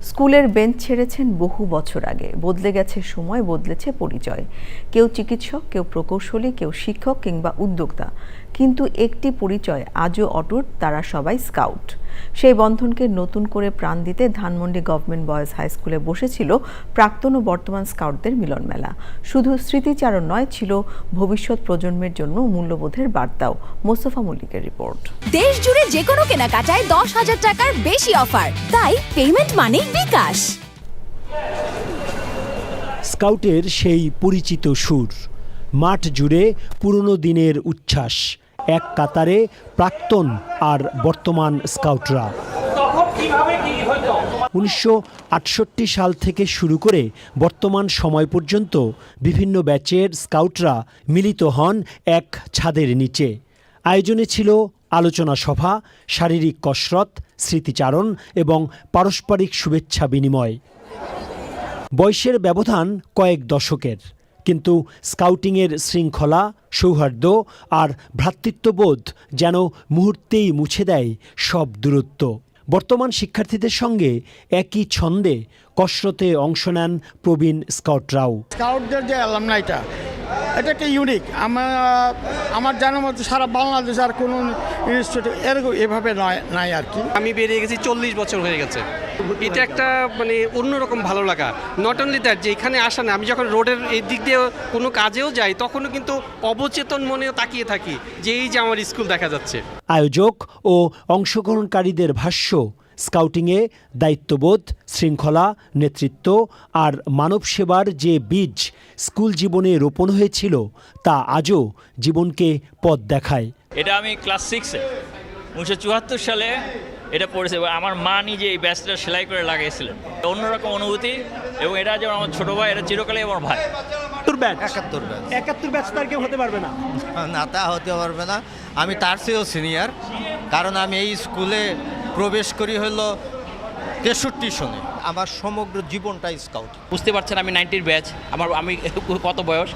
স্কুলের বেঞ্চ ছেড়েছেন বহু বছর আগে। বদলে গেছে সময়, বদলেছে পরিচয়। কেউ চিকিৎসক, কেউ প্রকৌশলী, কেউ শিক্ষক কিংবা উদ্যোক্তা, কিন্তু একটি পরিচয় আজও অটুট, তারা সবাই স্কাউট। সেই বন্ধনকে নতুন করে প্রাণ দিতে ধানমন্ডি গভর্নমেন্ট বয়েজ হাই স্কুলে বসেছিল প্রাক্তন ও বর্তমান স্কাউটদের মিলন মেলা। শুধু স্মৃতিচারণ নয়, ছিল ভবিষ্যৎ প্রজন্মের জন্য মূল্যবোধের বার্তাও। মোস্তফা মল্লিকের রিপোর্ট। দেশ জুড়ে যে কোনো কেনাকাটায় 10,000 টাকার বেশি অফার, তাই পেমেন্ট মানেই বিকাশ। স্কাউটের সেই পরিচিত সুর, মাঠ জুড়ে পুরনো দিনের উচ্ছ্বাস, এক কাতারে প্রাক্তন আর বর্তমান স্কাউটরা। 1968 সাল থেকে শুরু করে বর্তমান সময় পর্যন্ত বিভিন্ন ব্যাচের স্কাউটরা মিলিত হন এক ছাদের নিচে। আয়োজনে ছিল আলোচনা সভা, শারীরিক কসরত, স্মৃতিচারণ এবং পারস্পরিক শুভেচ্ছা বিনিময়। বয়সের ব্যবধান কয়েক দশকের, কিন্তু স্কাউটিংয়ের শৃঙ্খলা, সৌহার্দ্য আর ভ্রাতৃত্ববোধ যেন মুহূর্তেই মুছে দেয় সব দূরত্ব। বর্তমান শিক্ষার্থীদের সঙ্গে একই ছন্দে কসরতে অংশ নেন প্রবীণ স্কাউটরাও। স্কাউটদের যে অ্যালামনাইটা, এটা একটা ইউনিক। আমার জানার মতো সারা বাংলাদেশ আর কোনো ইনস্টিটিউট এরকম এভাবে নাই আর কি। আমি বেরিয়ে গেছি 40 বছর হয়ে গেছে। এটা একটা অন্যরকম ভালো লাগা। নট অনলি দ্যাট, যে এখানে আসা না, আমি যখন রোডের এই দিক দিয়ে কোনো কাজেও যাই তখনও কিন্তু অবচেতন মনেও তাকিয়ে থাকি যে এই যে আমার স্কুল দেখা যাচ্ছে। আয়োজক ও অংশগ্রহণকারীদের ভাষ্য, স্কাউটিংয়ে দায়িত্ববোধ, শৃঙ্খলা, নেতৃত্ব আর মানব সেবার যে বীজ স্কুল জীবনে রোপণ হয়েছিল, তা আজও জীবনকে পথ দেখায়। এটা আমি ক্লাস 6-এ 1974 সালে এটা পড়েছে। আমার মা নিজে এই ব্যাচটা সেলাই করে লাগিয়েছিলেন। অন্যরকম অনুভূতি, এবং এটা যেমন আমার ছোট ভাই, এটা চিরকালই আমার ভাই। 71 ব্যাচ তার কেউ হতে পারবে না, না তা হতে পারবে না। আমি তার চেয়েও সিনিয়র, কারণ আমি এই স্কুলে প্রবেশ করি হলো 63 সনে। আমার সমগ্র জীবনটাই স্কাউট। বুঝতে পারছেন আমি 90-র ব্যাচ, আমি কত বয়স,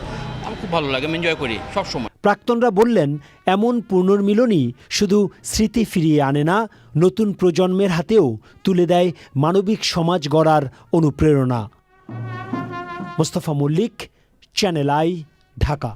আমার খুব ভালো লাগে, আমি এনজয় করি সব সময়। প্রাক্তনরা বললেন, এমন পুনর্মিলনই শুধু স্মৃতি ফিরিয়ে আনে না, নতুন প্রজন্মের হাতেও তুলে দেয় মানবিক সমাজ গড়ার অনুপ্রেরণা। মোস্তফা মল্লিক, চ্যানেল আই, ঢাকা।